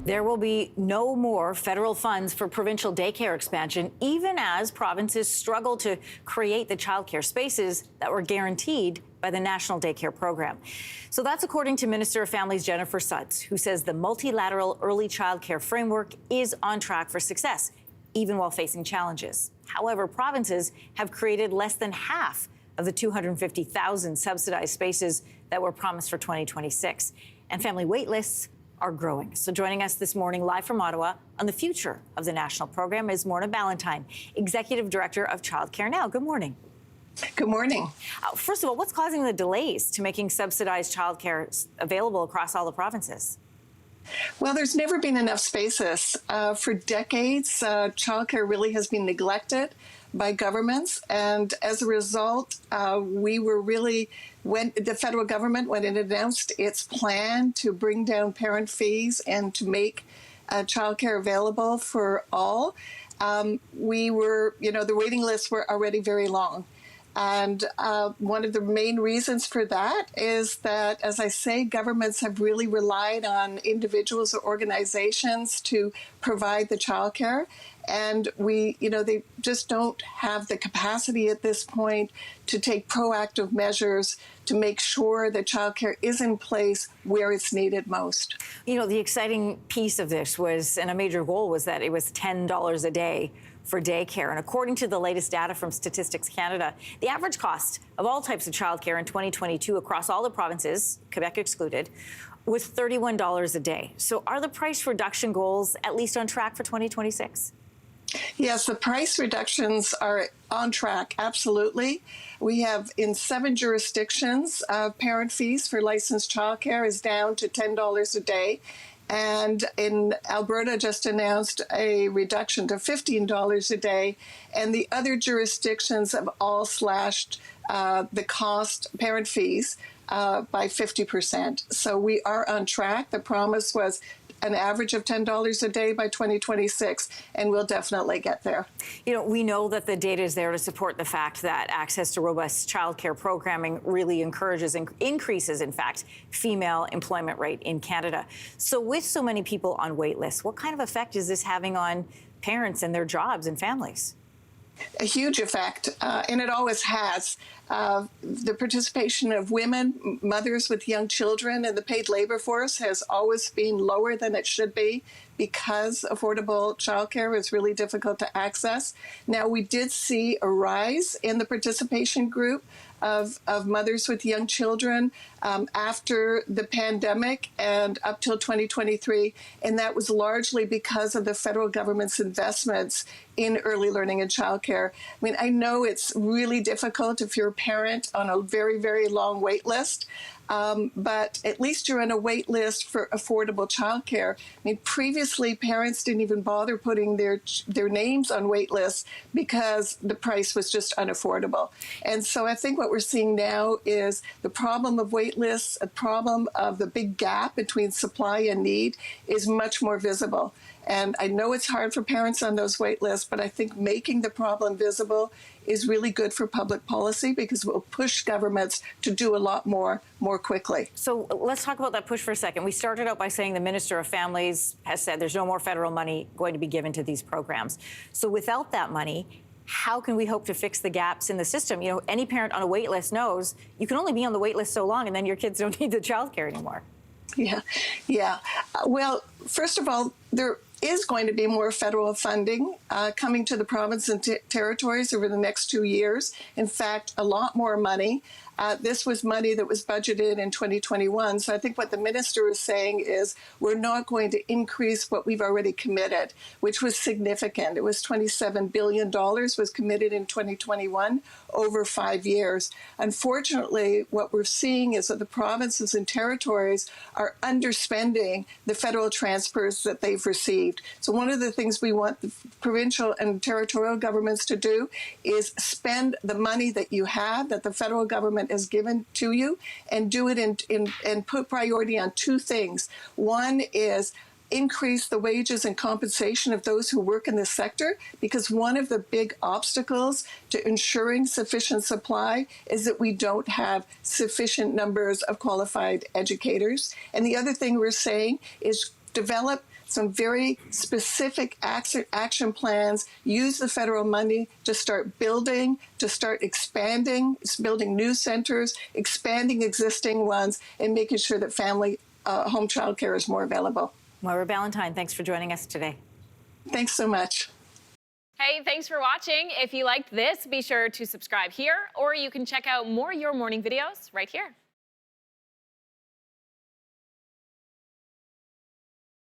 There will be no more federal funds for provincial daycare expansion, even as provinces struggle to create the childcare spaces that were guaranteed by the National Daycare Program. So that's according to Minister of Families Jennifer Sudds, who says the multilateral early childcare framework is on track for success, even while facing challenges. However, provinces have created less than half of the 250,000 subsidized spaces that were promised for 2026. And family wait lists are growing. So joining us this morning live from Ottawa on the future of the national program is Morna Ballantyne, Executive Director of Childcare Now. Good morning. Good morning. First of all, what's causing the delays to making subsidized childcare available across all the provinces? Well, there's never been enough spaces. For decades, childcare really has been neglected by governments, and as a result, when the federal government, when it announced its plan to bring down parent fees and to make childcare available for all, the waiting lists were already very long. And one of the main reasons for that is that, as I say, governments have really relied on individuals or organizations to provide the childcare. And they just don't have the capacity at this point to take proactive measures to make sure that childcare is in place where it's needed most. You know, the exciting piece of this was, and a major goal was that it was $10 a day for daycare. And according to the latest data from Statistics Canada, the average cost of all types of childcare in 2022 across all the provinces, Quebec excluded, was $31 a day. So are the price reduction goals at least on track for 2026? Yes, the price reductions are on track, absolutely. We have in 7 jurisdictions, parent fees for licensed childcare is down to $10 a day. And in Alberta just announced a reduction to $15 a day. And the other jurisdictions have all slashed the parent fees by 50%. So we are on track. The promise was an average of $10 a day by 2026, and we'll definitely get there. You know, we know that the data is there to support the fact that access to robust childcare programming really encourages and increases, in fact, female employment rate in Canada. So with so many people on wait lists, what kind of effect is this having on parents and their jobs and families? A huge effect, and it always has. The participation of women, mothers with young children in the paid labor force has always been lower than it should be because affordable childcare is really difficult to access. Now, we did see a rise in the participation group of mothers with young children after the pandemic and up till 2023, and that was largely because of the federal government's investments in early learning and childcare. I mean, I know it's really difficult if you're a parent on a very, very long wait list, but at least you're on a wait list for affordable childcare. I mean, previously, parents didn't even bother putting their names on wait lists because the price was just unaffordable. And so I think what we're seeing now is the problem of wait lists, a problem of the big gap between supply and need is much more visible. And I know it's hard for parents on those wait lists, but I think making the problem visible is really good for public policy because it will push governments to do a lot more quickly. So let's talk about that push for a second. We started out by saying the Minister of Families has said there's no more federal money going to be given to these programs. So without that money, how can we hope to fix the gaps in the system? You know, any parent on a wait list knows you can only be on the wait list so long and then your kids don't need the childcare anymore. Yeah. Well, first of all, there is going to be more federal funding coming to the province and territories over the next 2 years. In fact, a lot more money. This was money that was budgeted in 2021. So I think what the minister is saying is we're not going to increase what we've already committed, which was significant. It was $27 billion was committed in 2021 over 5 years. Unfortunately, what we're seeing is that the provinces and territories are underspending the federal transfers that they've received. So one of the things we want the provincial and territorial governments to do is spend the money that you have, that the federal government is given to you, and do it and put priority on 2 things. One is increase the wages and compensation of those who work in this sector, because one of the big obstacles to ensuring sufficient supply is that we don't have sufficient numbers of qualified educators. And the other thing we're saying is develop some very specific action plans, use the federal money to start building, to start expanding, building new centers, expanding existing ones, and making sure that family home child care is more available. Moira Ballantyne, thanks for joining us today. Thanks so much. Hey, thanks for watching. If you liked this, be sure to subscribe here, or you can check out more Your Morning videos right here.